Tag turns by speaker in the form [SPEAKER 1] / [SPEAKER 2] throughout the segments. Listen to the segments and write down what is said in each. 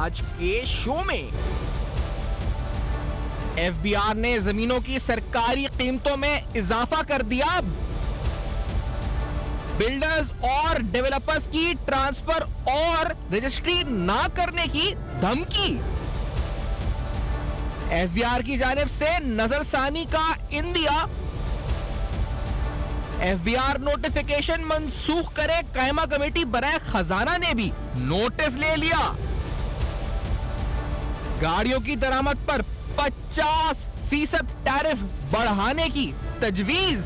[SPEAKER 1] आज के शो में। एफबीआर ने जमीनों की सरकारी कीमतों में इजाफा कर दिया। बिल्डर्स और डेवलपर्स की ट्रांसफर और रजिस्ट्री ना करने की धमकी। एफबीआर की जानिब से नजरसानी का इंदिया। एफबीआर नोटिफिकेशन मंसूख करे, कायमा कमेटी बराए खजाना ने भी नोटिस ले लिया। गाड़ियों की दरामद पर 50% टैरिफ बढ़ाने की तजवीज।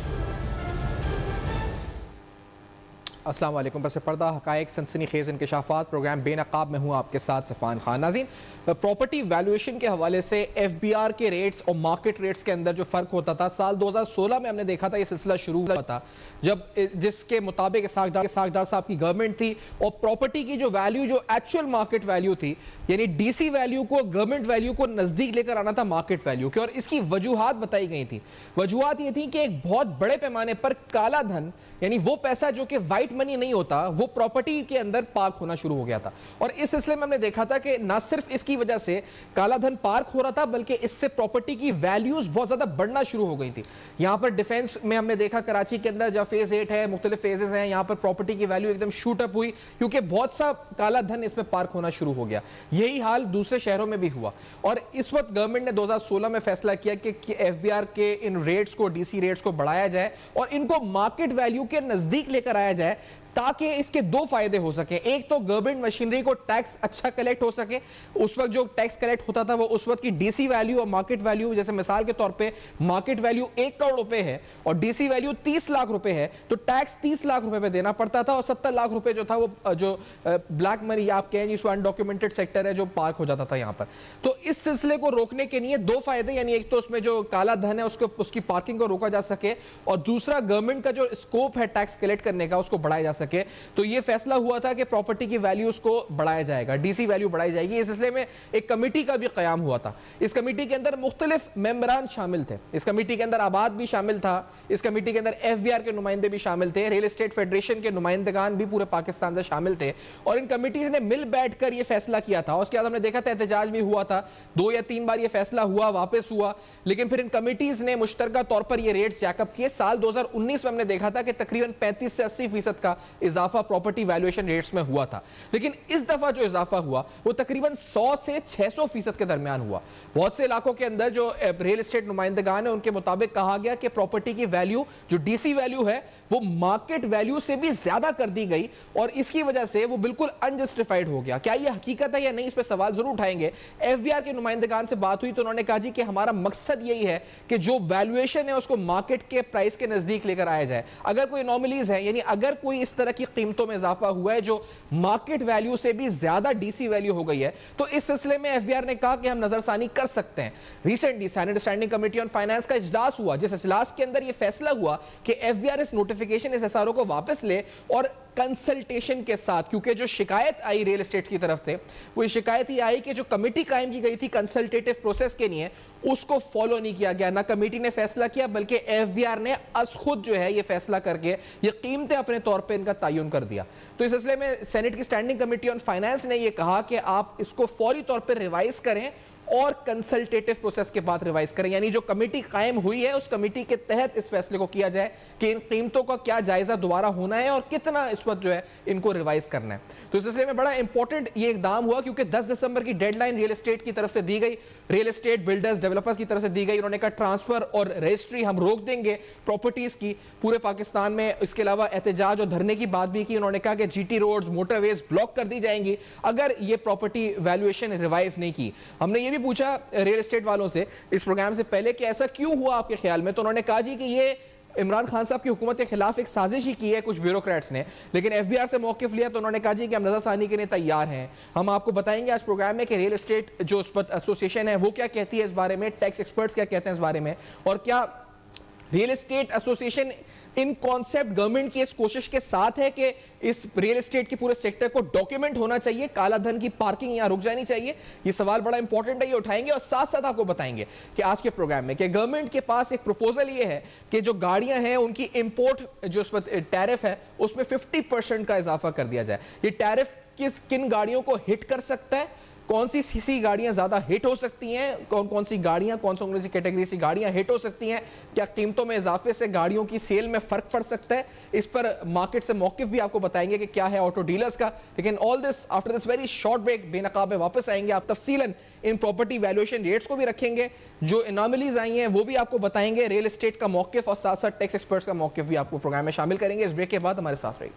[SPEAKER 1] अस्सलाम वालेकुम। बस पर्दा हकायक सनसनीखेज इंकशाफात प्रोग्राम बेनकाब में हूँ आपके साथ सफ़ान खान। नाज़रीन, प्रॉपर्टी वैल्यूएशन के हवाले से एफबीआर के रेट्स और मार्केट रेट्स के अंदर जो फ़र्क होता था, साल 2016 में हमने देखा था ये सिलसिला शुरू हुआ था, जब जिसके मुताबिक सागदार साहब की गवर्नमेंट थी और प्रॉपर्टी की जो वैल्यू, जो एक्चुअल मार्केट वैल्यू थी, यानी डीसी वैल्यू को गवर्नमेंट वैल्यू को नज़दीक लेकर आना था मार्केट वैल्यू के। और इसकी वजूहात बताई गई थी। वजूहात ये थी कि एक बहुत बड़े पैमाने पर काला धन, यानी वो पैसा जो कि वाइट मनी नहीं होता, वो प्रॉपर्टी के अंदर पार्क होना शुरू हो गया था। और इस सिलसिले में हमने देखा था कि ना सिर्फ इसकी वजह से काला धन पार्क हो रहा था, बल्कि इससे प्रॉपर्टी की वैल्यूज बहुत ज्यादा बढ़ना शुरू हो गई थी। यहां पर डिफेंस में हमने देखा कराची के अंदर जब फेज 8 है, मुख्तलिफ फेजेस हैं, यहां पर प्रॉपर्टी की वैल्यू एकदम शूट अप हुई क्योंकि बहुत सा काला धन इसमें पार्क होना शुरू हो गया। यही हाल दूसरे शहरों में भी हुआ। और इस वक्त गवर्नमेंट ने 2016 में फैसला किया कि एफबीआर के इन रेट्स को, डीसी रेट्स को बढ़ाया जाए और इनको मार्केट वैल्यू के नजदीक लेकर आया जाए, ताकि इसके दो फायदे हो सके। एक तो गवर्नमेंट मशीनरी को टैक्स अच्छा कलेक्ट हो सके। उस वक्त जो टैक्स कलेक्ट होता था वो उस वक्त की डीसी वैल्यू और मार्केट वैल्यू, जैसे मिसाल के तौर पे मार्केट वैल्यू 1 करोड़ रुपए है और डीसी वैल्यू 30 लाख रुपए है, तो टैक्स 30 लाख रुपए पे देना पड़ता था और 70 लाख रुपए जो था वो जो ब्लैक मनी आप कहें, जिसको अनडॉक्यूमेंटेड सेक्टर है, जो पार्क हो जाता था यहां पर। तो इस सिलसिले को रोकने के लिए दो फायदे, यानी एक तो उसमें जो काला धन है उसकी पार्किंग को रोका जा सके और दूसरा गवर्नमेंट का जो स्कोप है टैक्स कलेक्ट करने का उसको बढ़ाया जा सके। तो ये फैसला हुआ था कि प्रॉपर्टी की वैल्यूज को बढ़ाया जाएगा, डीसी वैल्यू बढ़ाई जाएगी। इस सिलसिले में एक कमेटी का भी कयाम हुआ था। इस कमेटी के अंदर मुख्तलिफ मेंबरान शामिल थे। इस कमेटी के अंदर आबाद भी शामिल था, इस कमेटी के अंदर एफबीआर के नुमाइंदे भी शामिल थे, रियल एस्टेट फेडरेशन के नुमाइंदगान भी पूरे पाकिस्तान से शामिल थे और इन कमेटीज ने मिल बैठकर यह फैसला किया था। उसके बाद हमने देखा था एहतजाज भी हुआ था, 2 या 3 बार यह फैसला हुआ, वापस हुआ, लेकिन फिर इन कमेटीज ने मुश्तरका तौर पर यह रेट्स जैकअप किए। साल 2019 में हमने देखा था कि तकरीबन 35 से 80% का इजाफा प्रॉपर्टी वैल्यूएशन रेट्स में हुआ था। लेकिन इस दफा जो इजाफा हुआ वो तकरीबन 100 से 600% के दरमियान हुआ। बहुत से इलाकों के अंदर जो रियल एस्टेट नुमाइंदगान है उनके मुताबिक कहा गया कि प्रॉपर्टी की वैल्यू, जो डीसी वैल्यू है, वो मार्केट वैल्यू से भी ज्यादा कर दी गई और इसकी वजह से वो बिल्कुल अनजस्टिफाइड हो गया। क्या यह हकीकत है या नहीं, इस पर सवाल जरूर उठाएंगे। एफबीआर के नुमाइंदगान से बात हुई तो उन्होंने कहा जी कि हमारा मकसद यही है कि जो वैल्यूएशन है उसको मार्केट के प्राइस के नजदीक लेकर आया जाए। अगर कोई एनोमलीज है, यानी अगर कोई इस तरह की कीमतों में इजाफा हुआ है जो मार्केट वैल्यू से भी ज्यादा डीसी वैल्यू हो गई है, तो इस सिलसिले में एफबीआर ने कहा कि हम नजरसानी कर सकते हैं। Recently senate standing committee on finance का इजलास हुआ, जिस इजलास के अंदर यह फैसला हुआ कि एफबीआर इस नोटिफिकेशन, इस एसआरओ को वापस ले और कंसल्टेशन के साथ, क्योंकि जो शिकायत आई रियल एस्टेट की तरफ से, वो शिकायत ही आई कि जो कमेटी कायम की गई थी कंसल्टेटिव प्रोसेस के लिए, उसको फॉलो नहीं किया गया। ना कमेटी ने फैसला किया बल्कि एफबीआर ने अस खुद जो है ये फैसला करके ये कीमतें अपने तौर पे इनका तयन कर दिया। तो इस सिलसिले में सेनेट की स्टैंडिंग कमेटी ऑन फाइनेंस ने ये कहा कि आप इसको फौरी तौर पर रिवाइज करें और कंसल्टेटिव प्रोसेस के बाद रिवाइज करें, यानी जो कमेटी कायम हुई है उस कमेटी के तहत इस फैसले को किया जाए कि इन कीमतों का क्या जायजा दोबारा होना है और कितना इस वक्त जो है इनको रिवाइज करना है। तो इस सिलसिले में बड़ा इंपॉर्टेंट ये इकदाम हुआ क्योंकि 10 दिसंबर की डेडलाइन रियल एस्टेट की तरफ से दी गई, रियल एस्टेट बिल्डर्स डेवलपर्स की तरफ से दी गई। उन्होंने कहा ट्रांसफर और रजिस्ट्री हम रोक देंगे प्रॉपर्टीज की पूरे पाकिस्तान में। इसके अलावा एहतजाज और धरने की बात भी की। उन्होंने कहा कि जीटी रोड्स, मोटरवेज ब्लॉक कर दी जाएंगी अगर ये प्रॉपर्टी वैल्यूएशन रिवाइज नहीं की। हमने ये भी पूछा रियल एस्टेट वालों से इस प्रोग्राम से पहले कि ऐसा क्यों हुआ आपके ख्याल में, तो उन्होंने कहा जी कि ये इमरान खान साहब की हुकूमत के खिलाफ एक साजिश ही की है कुछ ब्यूरोक्रेट्स ने, लेकिन एफबीआर से मौकिफ लिया तो उन्होंने कहा जी कि हम नजरसानी के लिए तैयार हैं। हम आपको बताएंगे आज प्रोग्राम में कि रियल एस्टेट जो एसोसिएशन है वो क्या कहती है इस बारे में, टैक्स एक्सपर्ट्स क्या कहते हैं इस बारे में, और क्या real estate association in concept government की इस कोशिश के साथ है कि इस रियल एस्टेट के पूरे सेक्टर को डॉक्यूमेंट होना चाहिए, काला धन की पार्किंग यहां रुक जानी चाहिए। ये सवाल बड़ा इंपॉर्टेंट है, ये उठाएंगे और साथ साथ आपको बताएंगे कि आज के प्रोग्राम में कि गवर्नमेंट के पास एक प्रपोजल ये है कि जो गाड़ियां हैं उनकी इंपोर्ट जो उस पर टैरिफ है उसमें 50% का इजाफा कर दिया जाए। ये टैरिफ किन गाड़ियों को हिट कर सकता है, कौन सी सीसी गाड़ियां ज़्यादा हिट हो सकती हैं, कौन सी गाड़ियां, कौन सी कैटेगरी सी गाड़ियां हिट हो सकती हैं, क्या कीमतों में इजाफे से गाड़ियों की सेल में फ़र्क पड़ सकता है, इस पर मार्केट से मौक़िफ़ भी आपको बताएंगे कि क्या है ऑटो डीलर्स का। लेकिन all this after this very short break, बेनकाब में वापस आएंगे, आप तफसीलन इन प्रॉपर्टी वैल्यूएशन रेट्स को भी रखेंगे, जो एनॉमलीज आई हैं वो भी आपको बताएंगे, रियल एस्टेट का मौक़िफ़ और साथ साथ टैक्स एक्सपर्ट्स का मौक़िफ़ भी आपको प्रोग्राम में शामिल करेंगे। इस ब्रेक के बाद हमारे साथ रहिए।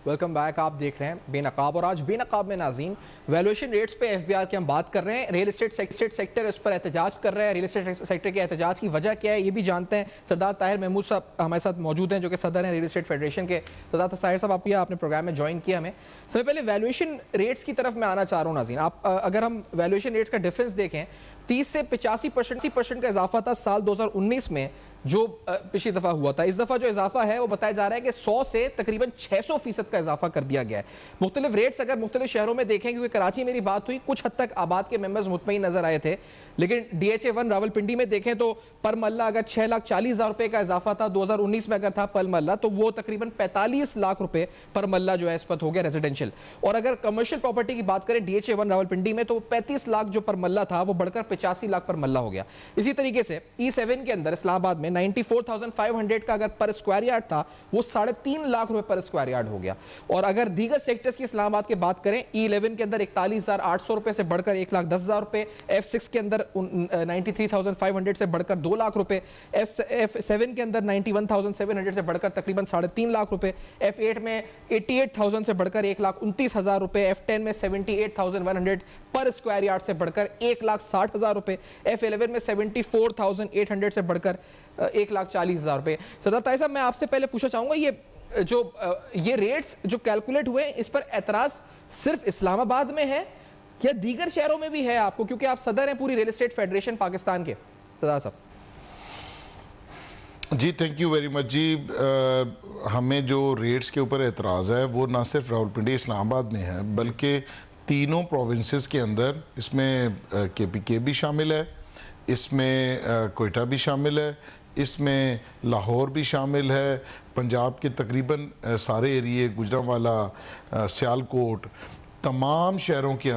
[SPEAKER 1] वेलकम बैक, आप देख रहे हैं बेनकाब, और आज बेनकाब में नाज़रीन वैल्यूएशन रेट्स पे एफबीआर की हम बात कर रहे हैं। रियल एस्टेट सेक्टर इस पर एहतजाज कर रहा है। रियल एस्टेट सेक्टर के एहतजाज की वजह क्या है ये भी जानते हैं। सरदार ताहिर महमूद साहब हमारे साथ मौजूद हैं, जो कि सदर हैं रियल एस्टेट फेडरेशन के। सरदार ताहिर साहब, आपने प्रोग्राम में ज्वाइन किया हमें। सबसे पहले वैल्यूएशन रेट्स की तरफ मैं आना चाह रहा हूँ नाज़रीन। आप अगर हम वैल्यूएशन रेट्स का डिफरेंस देखें, 30 से 85% का इजाफा था साल 2019 में जो पिछली दफा हुआ था। इस दफा जो इजाफा है वो बताया जा रहा है कि 100 से तकरीबन 600% का इजाफा कर दिया गया है। मुख्तलिफ रेट्स अगर मुख्तलिफ शहरों में देखें, क्योंकि कराची मेरी बात हुई, कुछ हद तक आबाद के मेंबर्स मुतमईन नजर आए थे, लेकिन DHA1 रावलपिंडी में देखें तो पर मल्ला अगर 6,40,000 रुपए का इजाफा था 2019 में, अगर था पर मल्ला, तो वो तकरीबन 45 लाख रुपए पर मल्ला जो है इस पर हो गया रेजिडेंशियल। और अगर कमर्शियल प्रॉपर्टी की बात करें DHA1 रावलपिंडी में, तो 35 लाख जो पर मल्ला था वो बढ़कर 85 लाख पर मल्ला हो गया। इसी तरीके से E7 के अंदर इस्लामाबाद में 94,500 का अगर पर स्क्वायर यार्ड था वो 3.5 लाख रुपए पर स्क्वायर यार्ड हो गया। और अगर दीगर सेक्टर्स की इस्लामाबाद की बात करें, E11 के अंदर 41,800 रुपए से बढ़कर 1,10,000 रुपए, F6 के अंदर 93,500 से बढ़कर 2 लाख रुपए, F7 के अंदर 91,700 से बढ़कर तकरीबन 3.5 लाख रुपए, F8 में 88,000 से बढ़कर 1,29,000 रुपए, F10 में 78,100 पर स्क्वायर यार्ड से बढ़कर 1,60,000 रुपए, F11 में 74,800 से बढ़कर 1,40,000 रुपए। सरदार ताहिर साहब, मैं आपसे पहले पूछना चाहूंगा, ये रेट्स जो कैलकुलेट हुए इस पर एतराज सिर्फ इस्लामाबाद में है या दीगर शहरों में भी है आपको, क्योंकि आप सदर हैं पूरी रियल एस्टेट फेडरेशन पाकिस्तान के? सरदार साहब
[SPEAKER 2] जी, थैंक यू वेरी मच जी। हमें जो रेट्स के ऊपर एतराज़ है वो ना सिर्फ रावलपिंडी इस्लामाबाद में है, बल्कि तीनों प्रोविंसेस के अंदर, इसमें KPK भी शामिल है, इसमें कोयटा भी शामिल है, इसमें लाहौर भी शामिल है, पंजाब के तकरीबन सारे एरिए, गुजरांवाला, सियालकोट, तमाम शहरों के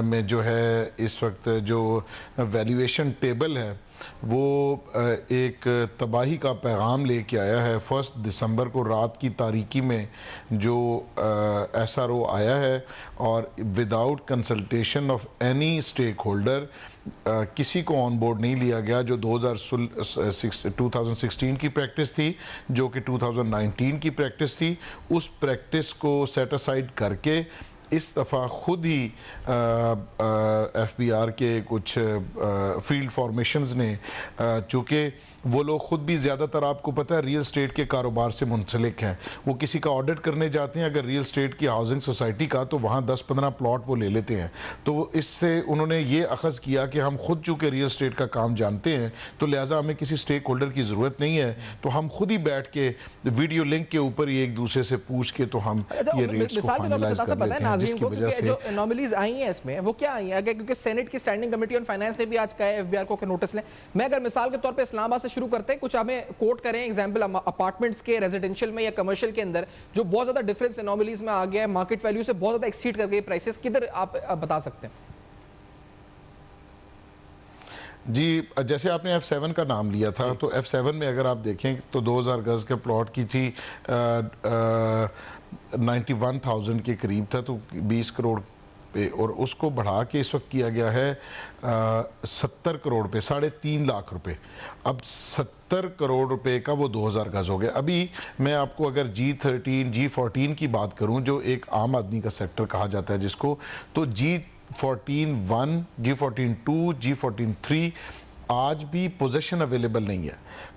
[SPEAKER 2] में जो है इस वक्त जो वैल्यूएशन टेबल है वो एक तबाही का पैगाम लेके आया है। 1 दिसंबर को रात की तारीकी में जो SRO आया है, और without consultation of any stakeholder किसी को ऑन बोर्ड नहीं लिया गया। जो 2016 की प्रैक्टिस थी, जो कि 2019 की प्रैक्टिस थी, उस प्रैक्टिस को सेट असाइड करके इस दफ़ा खुद ही FBR के कुछ फील्ड फॉर्मेशंस ने, चूँकि वो लोग ख़ुद भी ज़्यादातर, आपको पता है, रियल स्टेट के कारोबार से मुंसलिक हैं, वो किसी का ऑडिट करने जाते हैं अगर रियल स्टेट की हाउसिंग सोसाइटी का, तो वहाँ 10-15 प्लॉट वो ले लेते हैं। तो इससे उन्होंने ये अखज़ किया कि हम खुद चूँकि रियल स्टेट का काम जानते हैं, तो लिहाजा हमें किसी स्टेक होल्डर की ज़रूरत नहीं है, तो हम खुद ही बैठ के वीडियो लिंक के ऊपर ही एक दूसरे से पूछ के तो हम ये रेट्स को फाइनलाइज कर लेते हैं, जिसकी वजह से
[SPEAKER 1] जो एनोमलीज आई हैं इसमें वो क्या आई हैं? क्योंकि सेनेट की स्टैंडिंग कमेटी ऑन फाइनेंस ने भी आज कहा है FBR को नोटिस लें। मैं अगर मिसाल के तौर पे इस्लामाबाद से शुरू करते हैं, कुछ हमें कोट करें एग्जांपल अपार्टमेंट्स के, रेजिडेंशियल में या कमर्शियल के अंदर जो बहुत ज्यादा डिफरेंस एनोमलीज में आ गया है, मार्केट वैल्यू से बहुत ज्यादा एक्सीड कर गई प्राइसेस, किधर आप बता सकते हैं?
[SPEAKER 2] जी, जैसे आपने F7 का नाम लिया था, तो F7 में अगर आप देखें तो 2000 गज के प्लॉट की थी 91,000 के करीब था, तो 20 करोड़ पे, और उसको बढ़ा के इस वक्त किया गया है 70 करोड़ पे, 3.5 लाख रुपए। अब 70 करोड़ रुपए का वो 2000 गज हो गया। अभी मैं आपको अगर G13, G14 की बात करूं, जो एक आम आदमी का सेक्टर कहा जाता है जिसको, तो G14-1, G14-2, G14-3 आज भी पोजेशन अवेलेबल नहीं है,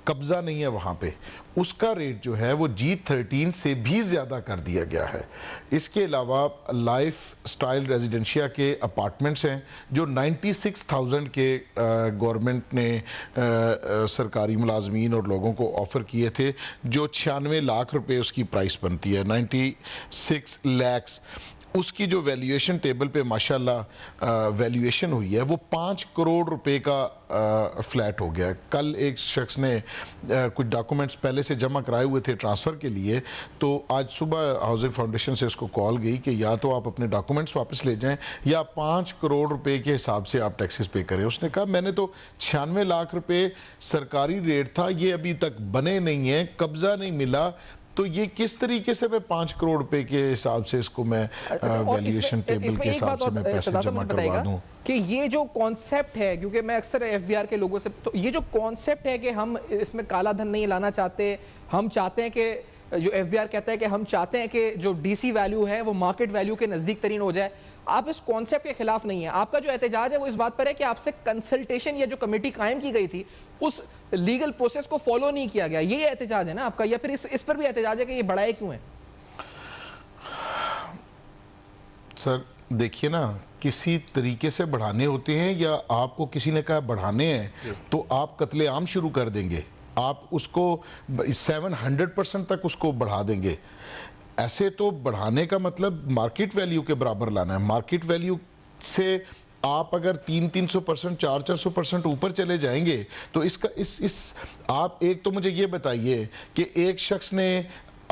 [SPEAKER 2] कब्जा नहीं है वहाँ पे। उसका रेट जो है वो G13 से भी ज़्यादा कर दिया गया है। इसके अलावा लाइफ स्टाइल रेजिडेंशिया के अपार्टमेंट्स हैं जो 96,000 के गवर्नमेंट ने सरकारी मुलाजमीन और लोगों को ऑफ़र किए थे, जो 96 लाख रुपए उसकी प्राइस बनती है, 96 लैक्स। उसकी जो वैल्यूएशन टेबल पे माशाल्लाह वैल्यूएशन हुई है वो 5 करोड़ रुपए का फ्लैट हो गया। कल एक शख्स ने कुछ डॉक्यूमेंट्स पहले से जमा कराए हुए थे ट्रांसफ़र के लिए, तो आज सुबह हाउसिंग फाउंडेशन से उसको कॉल गई कि या तो आप अपने डॉक्यूमेंट्स वापस ले जाएं या 5 करोड़ रुपए के हिसाब से आप टैक्सेस पे करें। उसने कहा मैंने तो 96 लाख रुपए सरकारी रेट था, ये अभी तक बने नहीं है, कब्जा नहीं मिला, तो ये किस तरीके से मैं 5 करोड़ रुपए के हिसाब से इसको मैं वैल्यूएशन टेबल के हिसाब से मैं पैसे जमा करवा दूं
[SPEAKER 1] कि ये जो कॉन्सेप्ट है, क्योंकि मैं अक्सर एफबीआर के लोगों से, तो ये जो कॉन्सेप्ट है कि हम इसमें काला धन नहीं लाना चाहते, हम चाहते हैं कि जो एफबीआर कहता है कि हम चाहते हैं कि जो डीसी वैल्यू है वो मार्केट वैल्यू के नजदीक तरीन हो जाए, आप इस कॉन्सेप्ट के खिलाफ नहीं है। आपका जो एहतजाज है वो इस बात पर है कि आपसे कंसल्टेशन या जो कमेटी कायम की गई थी उस लीगल प्रोसेस को फॉलो नहीं किया गया, ये एहतजाज है ना आपका, या फिर इस पर भी एहतजाज है कि ये बढ़ाए क्यों है?
[SPEAKER 2] सर देखिए ना, किसी तरीके से बढ़ाने होते हैं या आपको किसी ने कहा बढ़ाने हैं तो आप कत्लेआम शुरू कर देंगे, आप उसको 700% तक उसको बढ़ा देंगे। ऐसे तो बढ़ाने का मतलब मार्केट वैल्यू के बराबर लाना है। मार्केट वैल्यू से आप अगर 300-300%, 400-400% ऊपर चले जाएंगे तो इसका इस आप एक तो मुझे ये बताइए कि एक शख्स ने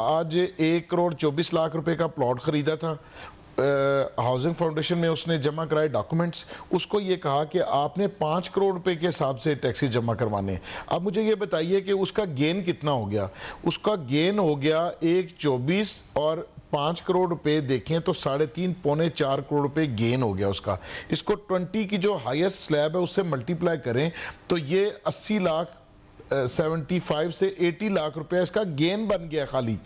[SPEAKER 2] आज 1 करोड़ 24 लाख रुपए का प्लॉट खरीदा था, हाउसिंग फाउंडेशन में उसने जमा कराए डॉक्यूमेंट्स, उसको ये कहा कि आपने 5 करोड़ रुपए के हिसाब से टैक्सेस जमा करवाने। अब मुझे ये बताइए कि उसका गेन कितना हो गया? उसका गेन हो गया 1.24 और 5 करोड़ रुपए देखें तो 3.5 पौने 4 करोड़ रुपए गेन हो गया उसका। इसको 20 की जो हाईएस्ट स्लैब है उससे मल्टीप्लाई करें तो ये 80 लाख 75 से 80 लाख रुपया इसका गेन बन गया खाली।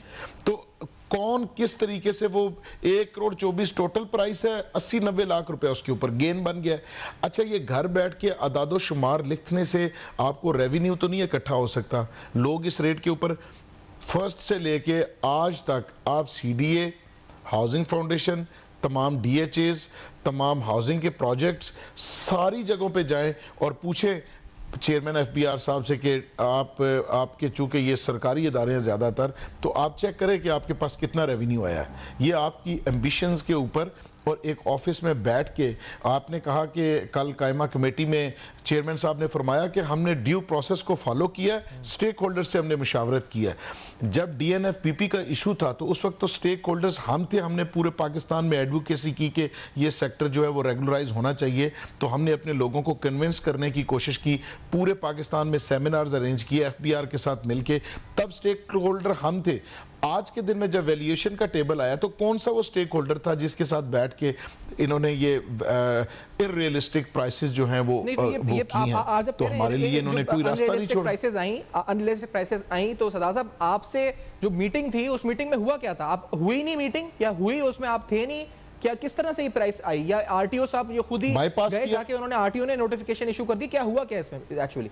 [SPEAKER 2] तो कौन किस तरीके से वो 1 करोड़ 24 टोटल प्राइस है, 80-90 लाख रुपया उसके ऊपर गेन बन गया। अच्छा, ये घर बैठ के अदादो शुमार लिखने से आपको रेवेन्यू तो नहीं इकट्ठा हो सकता। लोग इस रेट के ऊपर फर्स्ट से लेके आज तक आप CDA, हाउसिंग फाउंडेशन, तमाम DHAs, तमाम हाउसिंग के प्रोजेक्ट्स, सारी जगहों पे जाएं और पूछें चेयरमैन FBR साहब से कि आपके चूंकि ये सरकारी इदारे हैं ज़्यादातर, तो आप चेक करें कि आपके पास कितना रेवेन्यू आया है। ये आपकी एम्बिशंस के ऊपर, और एक ऑफिस में बैठ के आपने कहा कि कल कायमा कमेटी में चेयरमैन साहब ने फरमाया कि हमने ड्यू प्रोसेस को फॉलो किया, स्टेक होल्डर से हमने मुशावरत किया। जब DNFPP का इशू था तो उस वक्त तो स्टेक होल्डर्स हम थे, हमने पूरे पाकिस्तान में एडवोकेसी की कि ये सेक्टर जो है वो रेगुलराइज होना चाहिए, तो हमने अपने लोगों को कन्विंस करने की कोशिश की, पूरे पाकिस्तान में सेमिनार्स अरेंज किए FBR के साथ मिलके, तब स्टेक होल्डर हम थे। आज के दिन में जब वैल्यूएशन का टेबल आया तो कौन सा वो स्टेक होल्डर था जिसके साथ बैठ के इन्होंने ये इररियलिस्टिक प्राइसेस जो हैं वो की हैं? तो हमारे लिए इन्होंने कोई रास्ता नहीं छोड़ा।
[SPEAKER 1] प्राइसेस आई, अनरियलिस्टिक प्राइसेस आई, तो सदा साहब आपसे जो मीटिंग थी उस मीटिंग में हुआ क्या था? आप हुई नहीं मीटिंग, या हुई उसमें आप थे नहीं, क्या किस तरह से ये प्राइस आई, या RTO साहब ये खुद ही गए जाके उन्होंने RTO ने नोटिफिकेशन इशू कर दी, क्या हुआ क्या इसमें एक्चुअली?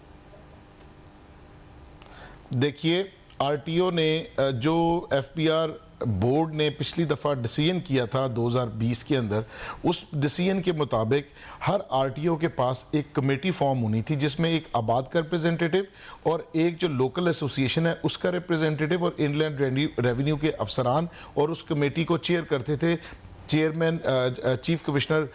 [SPEAKER 2] देखिए, RTO ने जो FBR बोर्ड ने पिछली दफ़ा डिसीजन किया था 2020 के अंदर, उस डिसीजन के मुताबिक हर RTO के पास एक कमेटी फॉर्म होनी थी जिसमें एक आबाद का रिप्रेजेंटेटिव और एक जो लोकल एसोसिएशन है उसका रिप्रेजेंटेटिव और इनलैंड रेवेन्यू के अफसरान, और उस कमेटी को चेयर करते थे चेयरमैन चीफ कमिश्नर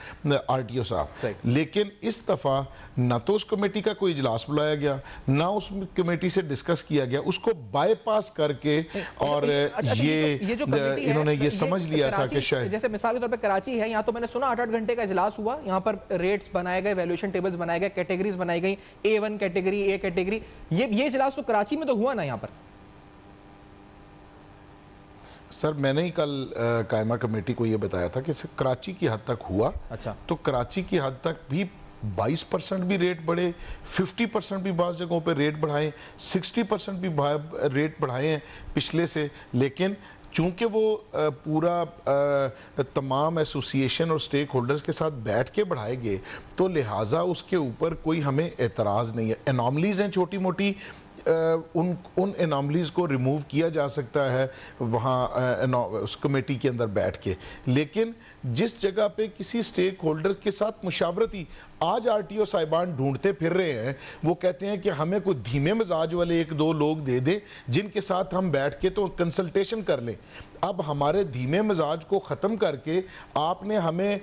[SPEAKER 2] RTO साहब। लेकिन इस दफ़ा ना तो उस कमेटी का कोई इजलास बुलाया गया, ना उस कमेटी से डिस्कस किया गया, उसको बाईपास करके, और ये इन्होंने ये समझ लिया था कि शायद,
[SPEAKER 1] जैसे मिसाल के तौर पे कराची है, यहाँ तो मैंने सुना 8-8 घंटे का इजलास हुआ, यहाँ पर रेट्स बनाए गए, वैल्यूएशन टेबल्स बनाए गए, कैटेगरीज बनाई गई, A1 कैटेगरी, A कैटेगरी, ये इजलास तो कराची में तो हुआ ना यहाँ पर?
[SPEAKER 2] सर मैंने ही कल कायमा कमेटी को ये बताया था कि कराची की हद तक हुआ।
[SPEAKER 1] अच्छा, तो
[SPEAKER 2] कराची की हद तक भी 22% भी रेट बढ़े, 50% भी बाज़ जगहों पे रेट बढ़ाए, 60% भी रेट बढ़ाए हैं पिछले से। लेकिन चूंकि वो पूरा तमाम एसोसिएशन और स्टेक होल्डर्स के साथ बैठ के बढ़ाए गए, तो लिहाजा उसके ऊपर कोई हमें एतराज़ नहीं है। एनॉमलीज हैं छोटी मोटी, उन एनॉमलीज को रिमूव किया जा सकता है वहाँ उस कमेटी के अंदर बैठ के, लेकिन जिस जगह पे किसी स्टेक होल्डर के साथ मुशावरती, आज आरटीओ साहिबान ढूंढते फिर रहे हैं, वो कहते हैं कि हमें कोई धीमे मिजाज वाले एक दो लोग दे दे जिनके साथ हम बैठ के तो कंसल्टेशन कर लें। अब हमारे धीमे मिजाज को ख़त्म करके आपने हमें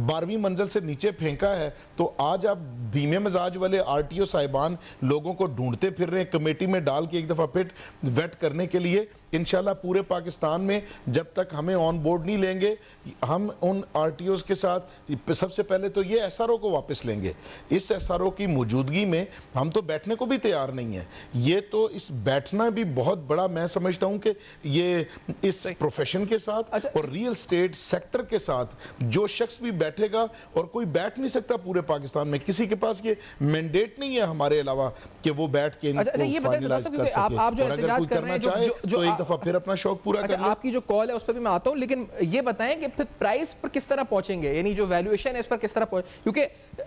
[SPEAKER 2] 12वीं मंजिल से नीचे फेंका है, तो आज आप धीमे मिजाज वाले आरटीओ साहिबान लोगों को ढूंढते फिर रहे हैं कमेटी में डाल के एक दफ़ा फिर वेट करने के लिए। इंशाल्लाह पूरे पाकिस्तान में जब तक हमें ऑन बोर्ड नहीं लेंगे, हम उन आरटीओज़ के साथ सबसे पहले तो ये एसआरओ को वापस लेंगे। इस एसआरओ की मौजूदगी में हम तो बैठने को भी तैयार नहीं है। ये तो इस बैठना भी बहुत बड़ा, मैं समझता हूँ कि ये इस प्रोफेशन के साथ और रियल स्टेट सेक्टर के साथ जो शख्स भी बैठेगा, और कोई बैठ नहीं सकता पूरे पाकिस्तान में, किसी के पास ये मैंडेट नहीं है हमारे अलावा कि वो बैठ के इनको फाइनलाइज कर सके।
[SPEAKER 1] आप जो
[SPEAKER 2] अगर कोई करना चाहे तो एक दफा फिर अपना शौक पूरा कर ले।
[SPEAKER 1] आपकी जो कॉल है उस पर भी मैं आता हूं, लेकिन ये बताएं कि फिर प्राइस पर किस तरह पहुंचेंगे, यानी जो वैल्यूएशन है इस पर किस तरह पहुंच, क्योंकि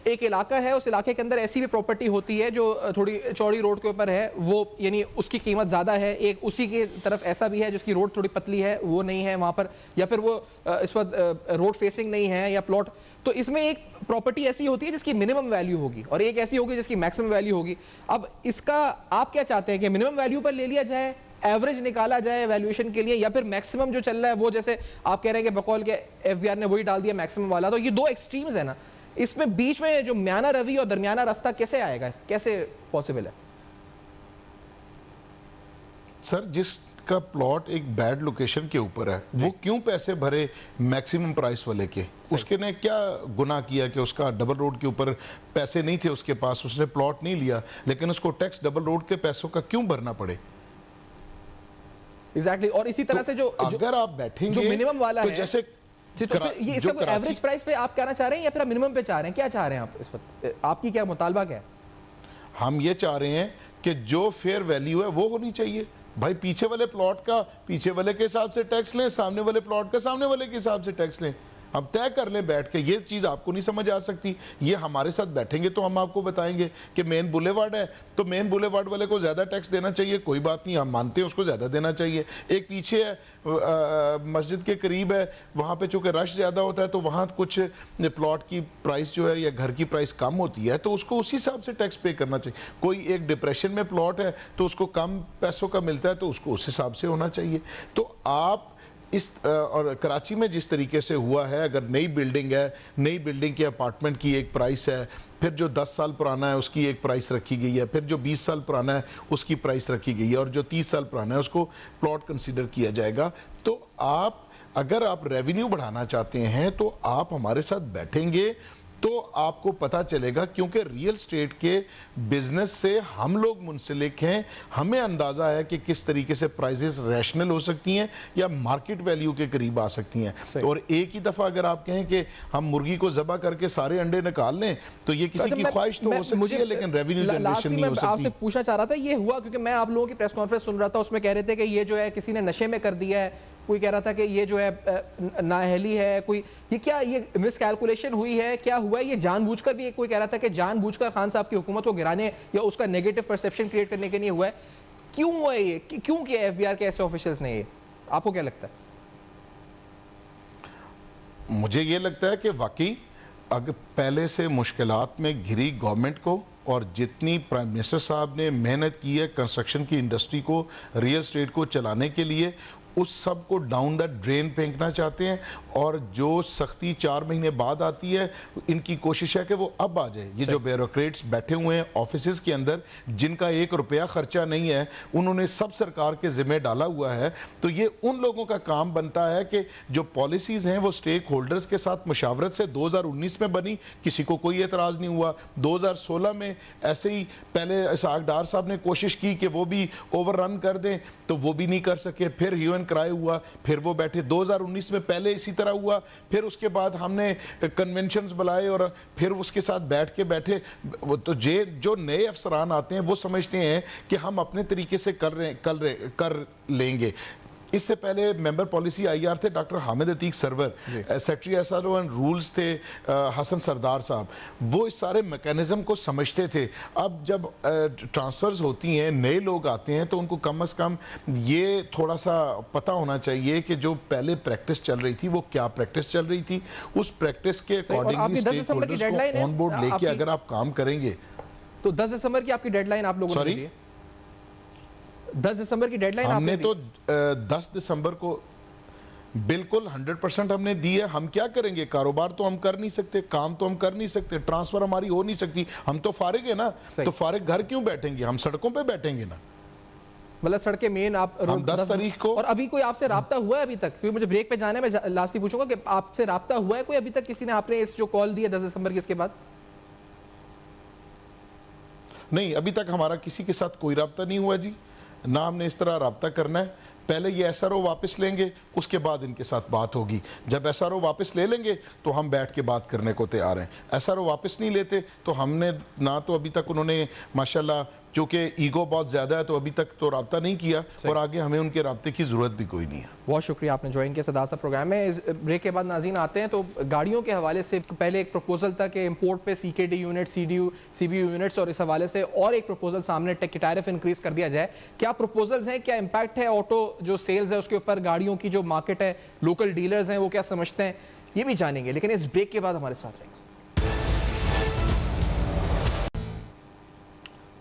[SPEAKER 1] एक इलाका है, उस इलाके के अंदर ऐसी भी प्रॉपर्टी होती है जो थोड़ी चौड़ी रोड के ऊपर है, वो यानी उसकी कीमत ज्यादा है, एक उसी की तरफ ऐसा भी है जिसकी रोड थोड़ी पतली है, वो नहीं है वहां पर, या फिर वो इस वक्त रोड फेसिंग नहीं है या प्लॉट। तो इसमें एक प्रॉपर्टी ऐसी होती है जिसकी मिनिमम वैल्यू होगी और एक ऐसी होगी जिसकी मैक्सिमम वैल्यू होगी। अब इसका आप क्या चाहते हैं कि मिनिमम वैल्यू पर ले लिया जाए, एवरेज निकाला जाए वैल्यूएशन के लिए, या फिर मैक्सिमम जो चल रहा है वो, जैसे आप कह रहे हैं कि बकौल के एफबीआर ने वही डाल दिया मैक्सिमम वाला, तो ये दो एक्सट्रीम्स है ना, इसमें बीच में जो म्याना रवि और दरमियाना रास्ता कैसे आएगा, कैसे पॉसिबल है?
[SPEAKER 2] सर, जिसका प्लॉट एक बैड लोकेशन के ऊपर है वो क्यों पैसे भरे मैक्सिमम प्राइस वाले के? उसके ने क्या गुनाह किया कि उसका डबल रोड के ऊपर पैसे नहीं थे उसके पास, उसने प्लॉट नहीं लिया, लेकिन उसको टैक्स डबल रोड के पैसों का क्यों भरना पड़े?
[SPEAKER 1] एग्जैक्टली। और इसी तरह से जो
[SPEAKER 2] अगर आप बैठेंगे
[SPEAKER 1] जो मिनिमम वाला
[SPEAKER 2] तो
[SPEAKER 1] है,
[SPEAKER 2] जैसे
[SPEAKER 1] तो ये इसका कोई एवरेज प्राइस पे आप कहना चाह रहे हैं या फिर आप मिनिमम पे चाह रहे हैं, क्या चाह रहे हैं आप इस वक्त, आपकी क्या मुतालबा क्या है?
[SPEAKER 2] हम ये चाह रहे हैं कि जो फेयर वैल्यू है वो होनी चाहिए। भाई पीछे वाले प्लॉट का पीछे वाले के हिसाब से टैक्स लें, सामने वाले प्लॉट का सामने वाले के हिसाब से टैक्स लें। अब तय कर लें बैठ के। ये चीज़ आपको नहीं समझ आ सकती, ये हमारे साथ बैठेंगे तो हम आपको बताएंगे कि मेन बुलेवार्ड है तो मेन बुलेवार्ड वाले को ज़्यादा टैक्स देना चाहिए, कोई बात नहीं, हम मानते हैं उसको ज़्यादा देना चाहिए। एक पीछे है मस्जिद के करीब है, वहाँ पे चूँकि रश ज़्यादा होता है तो वहाँ कुछ प्लॉट की प्राइस जो है या घर की प्राइस कम होती है तो उसको उसी हिसाब से टैक्स पे करना चाहिए। कोई एक डिप्रेशन में प्लॉट है तो उसको कम पैसों का मिलता है तो उसको उस हिसाब से होना चाहिए। तो आप इस और कराची में जिस तरीके से हुआ है, अगर नई बिल्डिंग है, नई बिल्डिंग के अपार्टमेंट की एक प्राइस है, फिर जो 10 साल पुराना है उसकी एक प्राइस रखी गई है, फिर जो 20 साल पुराना है उसकी प्राइस रखी गई है, और जो 30 साल पुराना है उसको प्लॉट कंसीडर किया जाएगा। तो आप अगर आप रेवेन्यू बढ़ाना चाहते हैं तो आप हमारे साथ बैठेंगे तो आपको पता चलेगा, क्योंकि रियल स्टेट के बिजनेस से हम लोग मुंसलिक हैं, हमें अंदाज़ा है कि किस तरीके से प्राइसेस रैशनल हो सकती हैं या मार्केट वैल्यू के करीब आ सकती हैं। और एक ही दफ़ा अगर आप कहें कि हम मुर्गी को ज़बह करके सारे अंडे निकाल लें तो ये किसी की ख्वाहिश तो हो सकती है, लेकिन रेवेन्यू जनरेशन नहीं हो सकती।
[SPEAKER 1] आपसे पूछना चाह रहा था, ये हुआ क्योंकि मैं आप लोगों की प्रेस कॉन्फ्रेंस सुन रहा था, उसमें कह रहे थे कि ये जो है किसी ने नशे में कर दिया है, कोई कह रहा था कि ये जो है नाअहली है, कोई ये क्या ये मिस कैलकुलेशन हुई है, क्या हुआ है, ये जानबूझकर भी कोई कह रहा था कि जानबूझकर खान साहब की हुकूमत को गिराने या उसका नेगेटिव परसेप्शन क्रिएट करने के लिए हुआ है। क्यों हुआ ये, क्यों किया एफबीआर के ऐसे ऑफिशियल्स ने ये, आपको क्या लगता है?
[SPEAKER 2] मुझे ये लगता है कि वाकई अगर पहले से मुश्किलात में घिरी गवर्नमेंट को, और जितनी प्राइम मिनिस्टर साहब ने मेहनत की है कंस्ट्रक्शन की इंडस्ट्री को, रियल स्टेट को चलाने के लिए, उस सब को डाउन द ड्रेन फेंकना चाहते हैं। और जो सख्ती 4 महीने बाद आती है, इनकी कोशिश है कि वो अब आ जाए। ये जो ब्यूरोक्रेट्स बैठे हुए हैं ऑफिसेज के अंदर, जिनका 1 रुपया खर्चा नहीं है, उन्होंने सब सरकार के जिम्मे डाला हुआ है। तो ये उन लोगों का काम बनता है कि जो पॉलिसीज़ हैं वो स्टेक होल्डर्स के साथ मुशावरत से 2019 में बनी, किसी को कोई एतराज़ नहीं हुआ। 2016 में ऐसे ही पहले इसहाक डार साहब ने कोशिश की कि वो भी ओवर रन कर दें, तो वो भी नहीं कर सके। फिर ह्यू एंड क्राई हुआ, फिर वो बैठे। 2019 में पहले इसी तरह हुआ, फिर उसके बाद हमने कन्वेंशंस बुलाए और फिर उसके साथ बैठ के बैठे। वो तो जो नए अफसरान आते हैं वो समझते हैं कि हम अपने तरीके से कर लेंगे। इससे पहले मेंबर पॉलिसी आईआर थे doctor Hamid Atiq Sarwar, secretary SRO and rules थे हसन सरदार साहब, वो इस सारे मैकेनिज्म को समझते थे। अब जब ट्रांसफर्स होती हैं, नए लोग आते हैं, तो उनको कम से कम ये थोड़ा सा पता होना चाहिए कि जो पहले प्रैक्टिस चल रही थी वो क्या प्रैक्टिस चल रही थी, उस प्रैक्टिस के अकॉर्डिंगली स्टेक होल्डर्स को ऑन बोर्ड लेके अगर आप काम करेंगे
[SPEAKER 1] तो 10 दिसंबर की आपकी डेडलाइन आप लोगों ने दी है। 10 दिसंबर की डेडलाइन
[SPEAKER 2] हमने तो 10 दिसंबर को बिल्कुल 100% हमने दी है। हम क्या करेंगे, कारोबार तो हम कर नहीं सकते, काम तो हम कर नहीं सकते, ट्रांसफर हमारी हो नहीं सकती, हम तो फारिग है ना, तो फारिग घर क्यों बैठेंगे, हम सड़कों पे बैठेंगे ना।
[SPEAKER 1] मतलब सड़कें मेन आप
[SPEAKER 2] 10 तारीख को।
[SPEAKER 1] और अभी कोई आपसे राब्ता हुआ है अभी तक, क्योंकि मुझे ब्रेक पे जाना है, मैं लास्ट ही पूछूंगा कि आपसे राब्ता हुआ है कोई अभी तक, किसी ने आपने इस जो कॉल दी है 10 दिसंबर की, इसके बाद?
[SPEAKER 2] नहीं, अभी तक हमारा किसी के साथ कोई राब्ता नहीं हुआ जी, ना हमने इस तरह राब्ता करना है। पहले ये एसआरओ वापस लेंगे, उसके बाद इनके साथ बात होगी। जब एसआरओ वापस ले लेंगे तो हम बैठ के बात करने को तैयार हैं। एसआरओ वापस नहीं लेते तो हमने ना तो अभी तक उन्होंने माशाल्लाह, चूँकि ईगो बहुत ज़्यादा है, तो अभी तक तो राब्ता नहीं किया, और आगे हमें उनके राब्ते की ज़रूरत भी कोई नहीं है।
[SPEAKER 1] बहुत शुक्रिया, आपने ज्वाइन किया सदासा प्रोग्राम में। इस ब्रेक के बाद नाज़रीन आते हैं तो गाड़ियों के हवाले से पहले एक प्रपोजल था कि इंपोर्ट पे सीकेडी यूनिट, सीबीयू यूनिट्स, और इस हवाले से और एक प्रपोजल सामने टैरिफ इंक्रीज कर दिया जाए। क्या प्रपोजल्स हैं, क्या इम्पैक्ट है ऑटो जो सेल्स है उसके ऊपर, गाड़ियों की जो मार्केट है, लोकल डीलर्स हैं वो क्या समझते हैं, ये भी जानेंगे, लेकिन इस ब्रेक के बाद हमारे साथ रहेंगे।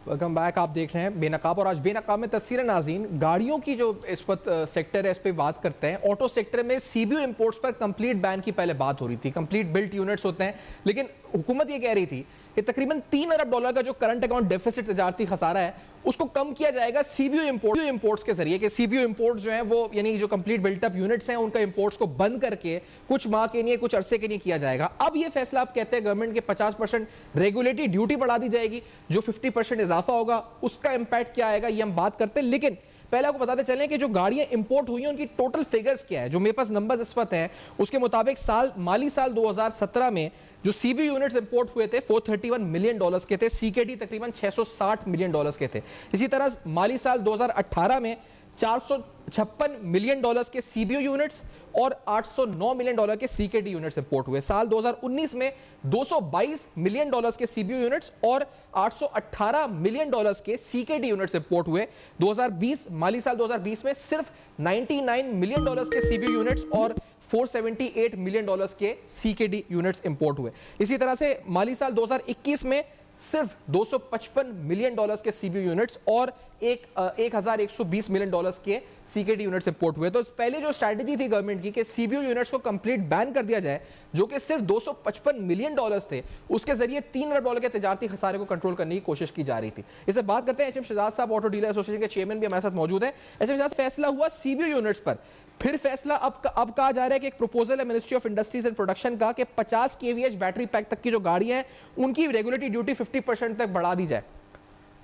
[SPEAKER 1] वेलकम बैक, आप देख रहे हैं बेनकाब, और आज बेनकाब में तफसीर नाज़रीन गाड़ियों की जो इस वक्त सेक्टर है इस पर बात करते हैं। ऑटो सेक्टर में सीबीयू इंपोर्ट्स पर कंप्लीट बैन की पहले बात हो रही थी, कंप्लीट बिल्ट यूनिट्स होते हैं, लेकिन हुकूमत ये कह रही थी कि तकरीबन $3 अरब का जो करंट अकाउंट डेफिसिट तजारती खसारा है उसको कम किया जाएगा सीबीयू इंपोर्ट्स के जरिए, कि सीबीयू इंपोर्ट्स जो हैं वो यानी जो कंप्लीट बिल्टअप यूनिट्स हैं उनका इंपोर्ट्स को बंद करके कुछ माह के लिए, कुछ अरसे के लिए किया जाएगा। अब ये फैसला आप कहते हैं गवर्नमेंट के 50% रेगुलेटरी ड्यूटी बढ़ा दी जाएगी, जो 50% इजाफा होगा उसका इंपैक्ट क्या आएगा ये हम बात करते हैं। लेकिन पहले आपको बताते चलें कि जो गाड़ियां इंपोर्ट हुई हैं उनकी टोटल फिगर्स क्या है। जो मेरे पास नंबर्स इस वक्त हैं उसके मुताबिक माली साल 2017 में जो सीबी यूनिट्स इंपोर्ट हुए थे $431 मिलियन के थे, सीकेडी तकरीबन $660 मिलियन के थे। इसी तरह माली साल 2018 में $456 मिलियन के सीबीयू यूनिट्स और $809 मिलियन के सीकेडी यूनिट्स इंपोर्ट हुए। साल 2019 में $222 मिलियन के सीबीयू यूनिट्स और $818 मिलियन के सीकेडी यूनिट्स इंपोर्ट हुए। 2020 माली साल 2020 में सिर्फ $99 मिलियन के सीबीयू यूनिट्स और $478 मिलियन के सीकेडी यूनिट्स इंपोर्ट हुए। इसी तरह से माली साल 2021 में सिर्फ $255 मिलियन के सीबीयू यूनिट्स और 1120 मिलियन के सीकेडी यूनिट्स इंपोर्ट हुए। तो पहले जो स्ट्रैटेजी थी गवर्नमेंट की कि सीबीयू यूनिट्स को कंप्लीट बैन कर दिया जाए, जो कि सिर्फ $255 मिलियन थे, उसके जरिए $3 अरब के तजारती खसारे को कंट्रोल करने की कोशिश की जा रही थी। इससे बात करते हैं एचएम शहजाद साहब, ऑटो डीलर एसोसिएशन के चेयरमैन भी हमारे साथ मौजूद हैं। एचएम शहजाद, फैसला हुआ सीबीयू यूनिट्स पर, फिर फैसला अब कहा जा रहा है कि एक प्रपोजल है ministry of industries and production का कि 50 kVH बैटरी पैक तक की जो गाड़ियां हैं उनकी रेगुलेटरी ड्यूटी 50% तक बढ़ा दी जाए।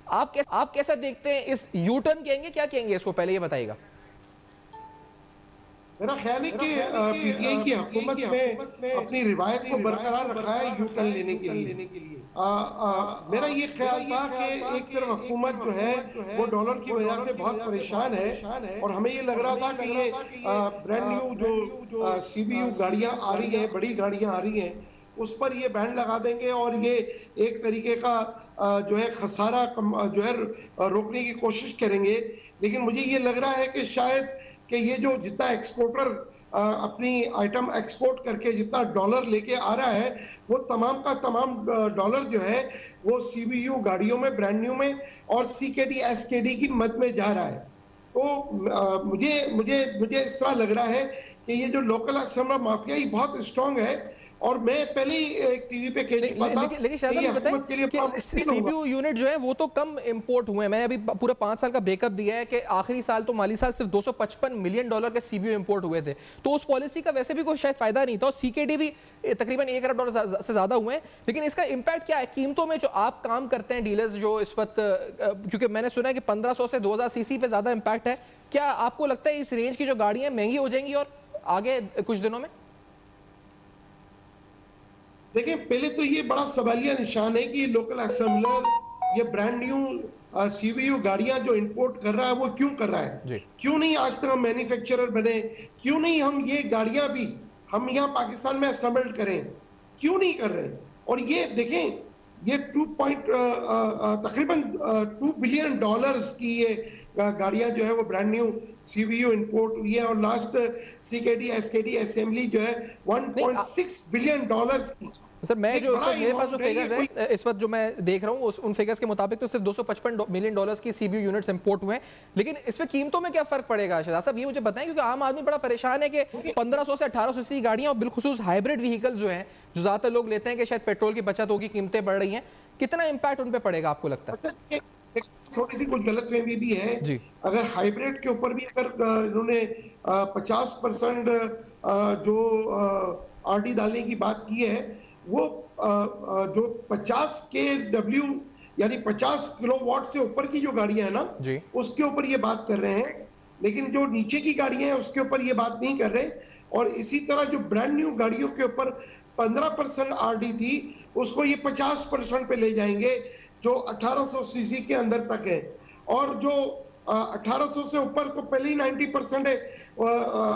[SPEAKER 1] आप कैसा देखते हैं, इस यू टर्न कहेंगे, क्या कहेंगे इसको, पहले ये बताइएगा।
[SPEAKER 3] मेरा ख्याल है कि पीटीआई की हुकूमत ने अपनी रिवायत को बरकरार रखा है यू टर्न लेने के लिए। मेरा ये ख्याल था कि एक तरफ हुकूमत जो है वो डॉलर की वजह से बहुत परेशान है और हमें ये लग रहा था कि ये ब्रांड न्यू जो सीबीयू गाड़ियां आ रही हैं, बड़ी गाड़ियां आ रही हैं, उस पर ये बैन लगा देंगे और ये एक तरीके का जो है खसारा जो है रोकने की कोशिश करेंगे। लेकिन मुझे ये लग रहा है कि शायद कि ये जो जितना एक्सपोर्टर अपनी आइटम एक्सपोर्ट करके जितना डॉलर लेके आ रहा है वो तमाम का तमाम डॉलर जो है वो सीबीयू गाड़ियों में, ब्रांड न्यू में और सीकेडी एसकेडी की मद में जा रहा है। तो मुझे इस तरह लग रहा है कि ये जो लोकल असेंबली माफिया ही बहुत स्ट्रांग है और मैं पहले ही एक टीवी पे कह चुका था कि ये हुकूमत के लिए
[SPEAKER 1] सीबीयू यूनिट जो है वो तो कम इंपोर्ट हुए हैं। मैंने अभी पूरा 5 साल का ब्रेकअप दिया है कि आखिरी साल तो माली साल सिर्फ $255 मिलियन के सीबीयू इंपोर्ट हुए थे, तो उस पॉलिसी का वैसे भी कोई शायद फायदा नहीं था और सीकेडी भी तकरीबन $1 अरब से ज्यादा हुए हैं। लेकिन इसका इंपैक्ट क्या है कीमतों में? जो आप काम करते हैं डीलर्स जो इस वक्त, क्योंकि मैंने सुना है कि 1500 से 2000 सीसी पे ज्यादा इंपैक्ट है, क्या आपको लगता है इस रेंज की जो गाड़ियां महंगी हो जाएंगी और आगे कुछ दिनों में?
[SPEAKER 3] देखिए, पहले तो ये बड़ा सवालिया निशान है कि ये लोकल असेंबलर, ये ब्रांड न्यू सीवीयू गाड़ियां जो इंपोर्ट कर रहा है वो क्यों कर रहा है? क्यों नहीं आज तक हम मैन्युफैक्चरर बने? क्यों नहीं हम ये गाड़ियां भी हम यहाँ पाकिस्तान में असेंबल करें? क्यों नहीं कर रहे? और ये देखें, ये तकरीबन $2 बिलियन की ये गाड़ियां जो है वो ब्रांड न्यू सीवीयू इंपोर्ट हुई है, और लास्ट सीकेडी एसकेडी असेंबली जो है $1.6 बिलियन की।
[SPEAKER 1] सर मैं जो मेरे पास जो फिगर्स है इस वक्त जो मैं देख रहा हूँ उन फिगर्स के मुताबिक तो सिर्फ $255 मिलियन की सीबीयू यूनिट्स इंपोर्ट हुए हैं, लेकिन इसमें कीमतों में क्या फर्क पड़ेगा शहजाद साहब, ये मुझे बताएं, क्योंकि आम आदमी बड़ा परेशान है कि 1500 से 1800 सीसी गाड़ियां और बिलखुसूस हाइब्रिड व्हीकल्स जो हैं, जो ज्यादातर लोग लेते हैं कि शायद पेट्रोल की बचत होगी, कीमतें बढ़ रही हैं, कितना इंपैक्ट उन पर पड़ेगा आपको लगता है?
[SPEAKER 3] थोड़ी सी कुछ गलतफहमी भी है जी। अगर हाइब्रिड के ऊपर भी अगर इन्होंने 50% जो आरडी डालने की बात की है, वो जो 50 kW यानी 50 किलोवाट से ऊपर की जो गाड़ियां है ना जी, उसके ऊपर ये बात कर रहे हैं, लेकिन जो नीचे की गाड़ियां हैं उसके ऊपर ये बात नहीं कर रहे। और इसी तरह जो ब्रांड न्यू गाड़ियों के ऊपर 15% आरडी थी, उसको ये 50% पे ले जाएंगे, जो 1800 सीसी के अंदर तक है। और जो 1800 से ऊपर तो पहले ही 90%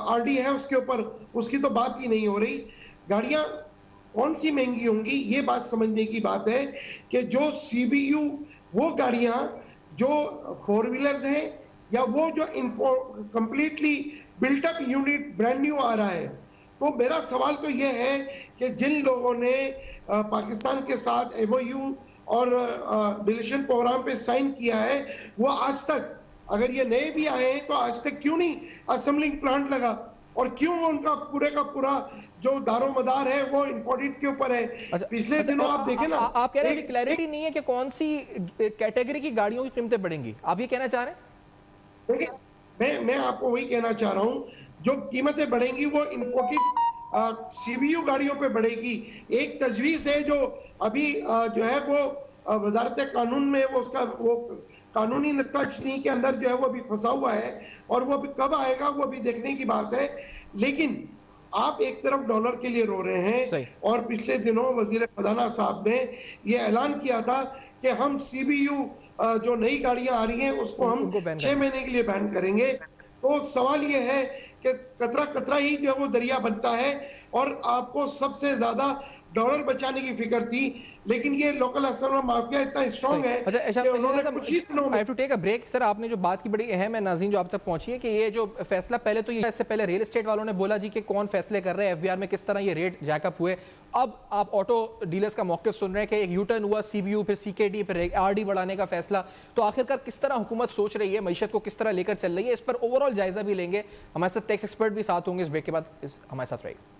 [SPEAKER 3] आरडी है उसके ऊपर, उसकी तो बात ही नहीं हो रही। गाड़ियां कौन सी महंगी होंगी, ये बात समझने की बात है कि जो सीबीयू वो गाड़ियां जो 4 व्हीलर्स हैं, या वो जो completely built up unit brand new आ रहा है। तो मेरा सवाल तो ये है कि जिन लोगों ने पाकिस्तान के साथ एमओयू और रिलेशन प्रोग्राम पे साइन किया है, वो आज तक, अगर ये नए भी आए हैं तो आज तक क्यों नहीं असेंबलिंग प्लांट लगा, और क्यों उनका पूरे का पूरा जो दारोमदार है वो इंपोर्टेड के ऊपर है। पिछले दिनों आप देखें ना,
[SPEAKER 1] आप कह रहे हैं कि क्लैरिटी नहीं है कि कौन सी कैटेगरी की गाड़ियों की कीमतें बढ़ेंगी, आप ये कहना चाह रहे हैं?
[SPEAKER 3] देखिए, मैं आपको वही कहना चाह रहा हूं, जो कीमतें बढ़ेंगी वो इंपोर्टेड सीबीयू गाड़ियों पे बढ़ेगी। एक तजवीज है जो अभी जो है वो वजारत कानून में वो कानूनी नुक्ताचीनी के अंदर जो है वो अभी फंसा हुआ है, और वो अभी कब आएगा वो अभी देखने की बात है। लेकिन आप एक तरफ डॉलर के लिए रो रहे हैं, और पिछले दिनों वजीर खजाना साहब ने ये ऐलान किया था कि हम सीबीयू जो नई गाड़ियां आ रही हैं उसको हम 6 महीने के लिए बैन करेंगे। तो सवाल ये है कि कतरा कतरा ही जो है वो दरिया बनता है, और आपको सबसे ज्यादा डॉलर बचाने की फिक्र थी, लेकिन ये लोकल असर माफिया इतना स्ट्रांग है कि उन्होंने कुछ ही दिनों में।
[SPEAKER 1] I have to take a break। Sir आपने जो बात की बड़ी अहम है नाज़रीन जो आप तक पहुंची है कि ये जो फैसला पहले तो ये इससे पहले रियल एस्टेट वालों ने बोला जी कि कौन फैसले कर रहे हैं, एफबीआर में किस तरह ये रेट जैकअप हुए। अब आप ऑटो डीलर्स का मौक़िफ़ सुन रहे हैं कि एक यू टर्न हुआ, सीबीयू फिर सीकेडी फिर आरडी बढ़ाने का फैसला। तो आखिरकार किस तरह हुकूमत सोच रही है, मईशत को किस तरह लेकर चल रही है, इस पर ओवरऑल जायजा भी लेंगे। हमारे साथ टैक्स एक्सपर्ट भी साथ होंगे इस ब्रेक के बाद, हमारे साथ रहेगा।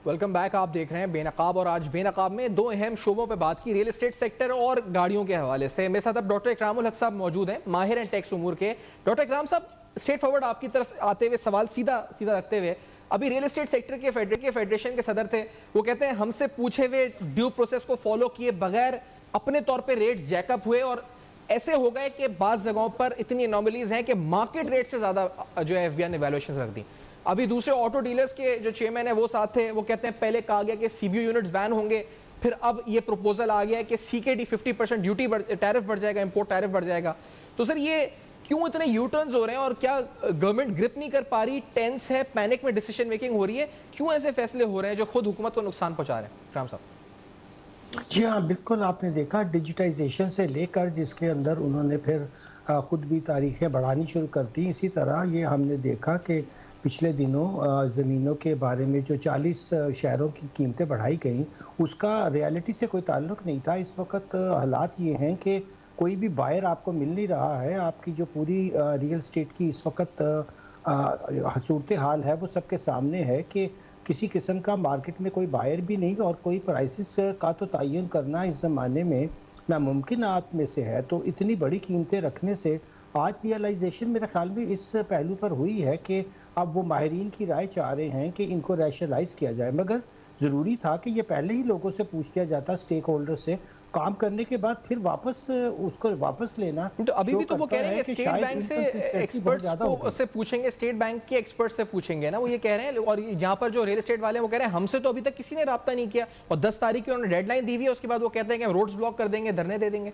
[SPEAKER 1] Welcome back. आप देख रहे हैं बेनकाब, और आज बेनकाब में दो अहम शोबों पर बात की, रियल एस्टेट सेक्टर और गाड़ियों के हवाले से। मेरे साथ अब डॉक्टर इकरामुल हक साहब मौजूद हैं, माहिर हैं टैक्स उमूर के। डॉक्टर इकराम साहब, स्ट्रेट फॉरवर्ड आपकी तरफ आते हुए सवाल सीधा रखते हुए, अभी रियल एस्टेट सेक्टर के फेडरेशन के सदर थे, वो कहते हैं हमसे पूछे हुए ड्यू प्रोसेस को फॉलो किए बगैर अपने तौर पर रेट्स जैकअप हुए, और ऐसे हो गए कि बाज़ जगहों पर इतनी एनोमलीज हैं कि मार्केट रेट से ज़्यादा जो है एफबीआर ने वैल्यूएशन रख दी। अभी दूसरे ऑटो डीलर्स के जो चेयरमैन है वो साथ थे, वो कहते हैं पहले कहा गया कि सीबीयू यूनिट्स बैन होंगे, फिर अब ये प्रपोजल आ गया है कि सीकेडी 50% ड्यूटी टैरिफ बढ़ जाएगा, इंपोर्ट टैरिफ बढ़ जाएगा। तो सर ये क्यों इतने यू टर्न्स हो रहे हैं, और क्या गवर्नमेंट ग्रिप नहीं कर पा रही, टेंस है, पैनिक में डिसीजन मेकिंग हो रही है, क्यों ऐसे फैसले हो रहे हैं जो खुद हुकूमत को नुकसान पहुंचा रहे हैं? राम साहब।
[SPEAKER 4] जी हाँ, बिल्कुल आपने देखा डिजिटाइजेशन से लेकर जिसके अंदर उन्होंने फिर खुद भी तारीखें बढ़ानी शुरू कर दी, इसी तरह ये हमने देखा कि पिछले दिनों ज़मीनों के बारे में जो 40 शहरों की कीमतें बढ़ाई गई, उसका रियलिटी से कोई ताल्लुक नहीं था। इस वक्त हालात ये हैं कि कोई भी बायर आपको मिल नहीं रहा है। आपकी जो पूरी रियल स्टेट की इस वक्त सूरत हाल है वो सबके सामने है कि किसी किस्म का मार्केट में कोई बायर भी नहीं, और कोई प्राइसेस का तो तयन करना इस ज़माने में नामुमकिनात में से है। तो इतनी बड़ी कीमतें रखने से आज रियलाइजेशन मेरे ख्याल में इस पहलू पर हुई है कि अब वो माहिरीन की राय चाह रहे हैं कि इनको रैशनलाइज किया जाए। मगर ज़रूरी था कि ये पहले ही लोगों से पूछ लिया जाता, स्टेक होल्डर से काम करने के बाद फिर वापस उसको वापस लेना।
[SPEAKER 1] तो अभी भी तो वो कह रहे हैं कि स्टेट बैंक से एक्सपर्ट्स से पूछेंगे, स्टेट बैंक के एक्सपर्ट से पूछेंगे ना, वो ये कह रहे हैं। और यहाँ पर जो रियल एस्टेट वाले हैं वो कह रहे हैं हमसे तो अभी तक किसी ने राब्ता नहीं किया, और 10 तारीख की उन्होंने डेडलाइन दी हुई है, उसके बाद वो कहते हैं कि हम रोड्स ब्लॉक कर देंगे, धरने दे देंगे।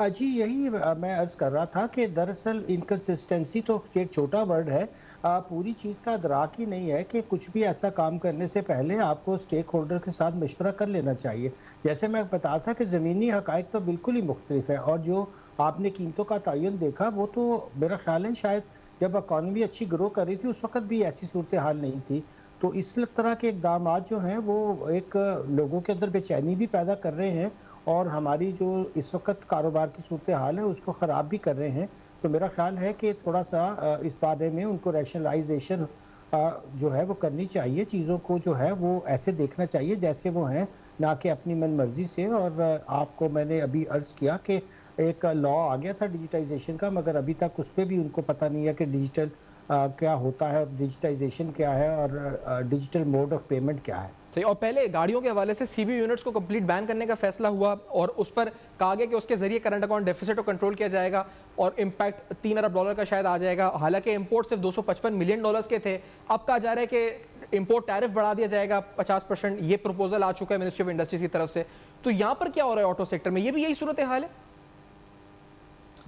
[SPEAKER 4] जी यही मैं अर्ज कर रहा था कि दरअसल इनकंसिस्टेंसी तो एक छोटा वर्ड है, पूरी चीज़ का अदराक ही नहीं है कि कुछ भी ऐसा काम करने से पहले आपको स्टेक होल्डर के साथ मशवरा कर लेना चाहिए। जैसे मैं बता था कि ज़मीनी हकायक तो बिल्कुल ही मुख्तलिफ है, और जो आपने कीमतों का तयन देखा वो तो मेरा ख्याल है शायद जब इकॉनमी अच्छी ग्रो कर रही थी उस वक्त भी ऐसी सूरत हाल नहीं थी। तो इस तरह के इकदाम जो हैं वो एक लोगों के अंदर बेचैनी भी पैदा कर रहे हैं, और हमारी जो इस वक्त कारोबार की सूरत हाल है उसको ख़राब भी कर रहे हैं। तो मेरा ख्याल है कि थोड़ा सा इस बारे में उनको रैशनलाइजेशन जो है वो करनी चाहिए, चीज़ों को जो है वो ऐसे देखना चाहिए जैसे वो हैं, ना कि अपनी मन मर्जी से। और आपको मैंने अभी अर्ज़ किया कि एक लॉ आ गया था डिजिटाइजेशन का, मगर अभी तक उस पर भी उनको पता नहीं है कि डिजिटल क्या होता है, और डिजिटाइजेशन क्या है, और डिजिटल मोड ऑफ पेमेंट क्या है।
[SPEAKER 1] और पहले गाड़ियों के हवाले से सीबी यूनिट्स को कंप्लीट बैन करने का फैसला हुआ, और उस पर कहा गया कि उसके जरिए करंट अकाउंट डेफिसिट को कंट्रोल किया जाएगा, और इम्पैक्ट $3 अरब का शायद आ जाएगा। हालांकि इंपोर्ट सिर्फ $255 मिलियन के थे, अब कहा जा रहा है कि इंपोर्ट टैरिफ बढ़ा दिया जाएगा 50%। ये प्रपोजल आ चुका है मिनिस्ट्री ऑफ इंडस्ट्रीज की तरफ से। तो यहाँ पर क्या हो रहा है ऑटो सेक्टर में, ये भी यही सूरत हाल है?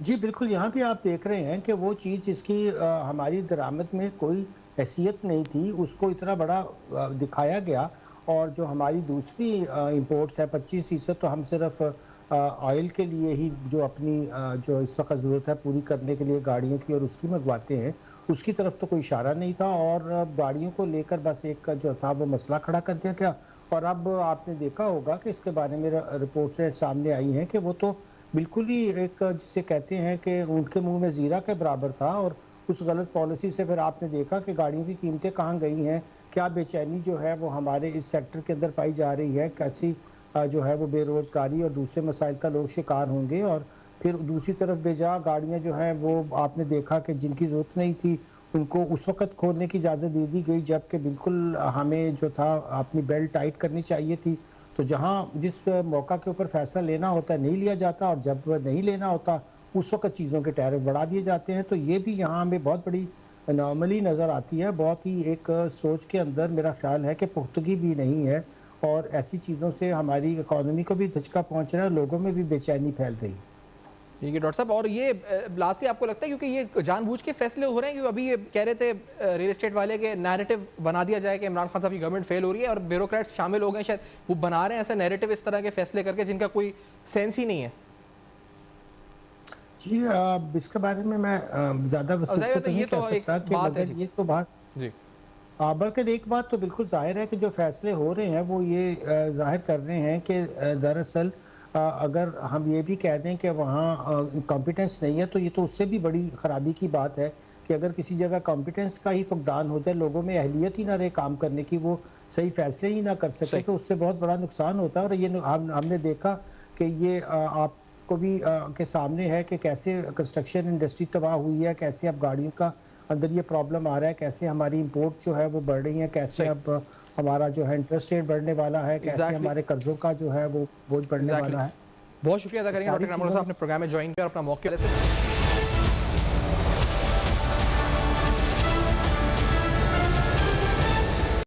[SPEAKER 4] जी बिल्कुल, यहाँ भी आप देख रहे हैं कि वो चीज़ जिसकी हमारी दरामद में कोई हैसियत नहीं थी उसको इतना बड़ा दिखाया गया, और जो हमारी दूसरी इंपोर्ट्स है 25% तो हम सिर्फ ऑयल के लिए ही जो अपनी जो इस वक्त ज़रूरत है पूरी करने के लिए गाड़ियों की और उसकी मंगवाते हैं, उसकी तरफ तो कोई इशारा नहीं था। और गाड़ियों को लेकर बस एक जो था वो मसला खड़ा कर दिया गया। और अब आपने देखा होगा कि इसके बारे में रिपोर्ट्स सामने आई हैं कि वो तो बिल्कुल ही एक जिसे कहते हैं कि उनके मुंह में जीरा के बराबर था, और उस गलत पॉलिसी से फिर आपने देखा कि गाड़ियों की कीमतें कहाँ गई हैं, क्या बेचैनी जो है वो हमारे इस सेक्टर के अंदर पाई जा रही है, कैसी जो है वो बेरोज़गारी और दूसरे मसाइल का लोग शिकार होंगे। और फिर दूसरी तरफ बेजा गाड़ियाँ जो हैं वो आपने देखा कि जिनकी ज़रूरत नहीं थी उनको उस वक्त खोलने की इजाज़त दे दी गई, जबकि बिल्कुल हमें जो था अपनी बेल्ट टाइट करनी चाहिए थी। तो जहाँ जिस मौका के ऊपर फैसला लेना होता है नहीं लिया जाता, और जब नहीं लेना होता उस वक्त चीज़ों के टैरिफ बढ़ा दिए जाते हैं। तो ये भी यहाँ हमें बहुत बड़ी अनॉमली नज़र आती है। बहुत ही एक सोच के अंदर मेरा ख्याल है कि पुख्तगी भी नहीं है, और ऐसी चीज़ों से हमारी इकॉनमी को भी धचका पहुँच रहा है, लोगों में भी बेचैनी फैल रही है।
[SPEAKER 1] ठीक है डॉक्टर साहब, और ये लास्टली आपको लगता है क्योंकि ये जानबूझ के फैसले हो रहे हैं, क्योंकि अभी ये कह रहे थे रियल एस्टेट वाले के नैरेटिव बना दिया जाए कि इमरान खान साहब की गवर्नमेंट फेल हो रही है, और ब्यूरोक्रेट्स शामिल हो गए शायद, वो बना रहे हैं ऐसा नैरेटिव इस तरह के फैसले करके जिनका कोई सेंस ही नहीं है।
[SPEAKER 4] जी इसके बारे में मैं ज़्यादा वसूल से तो नहीं कह सकता कि मगर ये तो बात
[SPEAKER 1] जी,
[SPEAKER 4] बल्कि एक बात तो बिल्कुल जाहिर है कि जो फैसले हो रहे हैं वो ये जाहिर कर रहे हैं कि दरअसल अगर हम ये भी कह दें कि वहाँ कॉम्पिटेंस नहीं है, तो ये तो उससे भी बड़ी ख़राबी की बात है कि अगर किसी जगह कॉम्पिटेंस का ही फुकदान हो जाए, लोगों में अहलियत ही ना रहे काम करने की, वो सही फैसले ही ना कर सके, तो उससे बहुत बड़ा नुकसान होता है। और ये हमने देखा कि ये आपको भी के सामने है कि कैसे कंस्ट्रक्शन इंडस्ट्री तबाह हुई है, कैसे अब गाड़ियों का अंदर ये प्रॉब्लम आ रहा है, कैसे हमारी इंपोर्ट जो है वो बढ़ रही है, कैसे अब हमारा जो है इंटरेस्ट रेट बढ़ने वाला है, कैसे हमारे कर्जों का जो है वो बोझ बढ़ने वाला है।
[SPEAKER 1] बहुत शुक्रिया अदा करेंगे डॉक्टर इमरान साहब, अपने प्रोग्राम में ज्वाइन किया और अपना मौके से